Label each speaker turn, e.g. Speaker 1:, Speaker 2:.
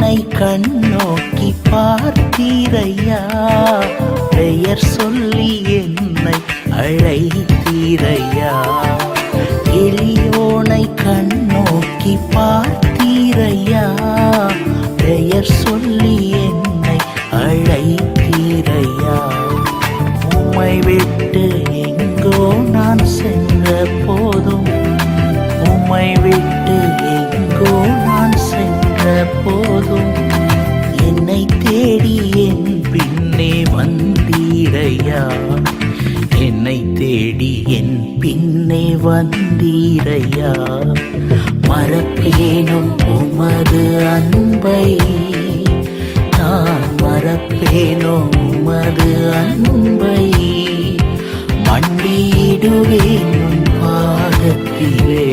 Speaker 1: எளியோனை கண்ணோக்கி பார்த்தீரையா, பெயர் சொல்லி என்னை அழைத்தீரையா. எளியோனை கண்ணோக்கி பார்த்தீரையா, பெயர் சொல்லி என்னை அழைத்தீரையா. உம்மை விட்டு எங்கோ நான் சென்ற போதும், உம்மை விட்டு எங்கோ நான் சென்ற போதும், என்னை தேடி என் பின்னே வந்தீரையா, என்னை தேடி என் பின்னே வந்தீரையா. மறப்பேனும் உமது அன்பை, நான் மறப்பேனும் உமது அன்பை, மண்டியிடுவேன் உன் பாதத்திலே.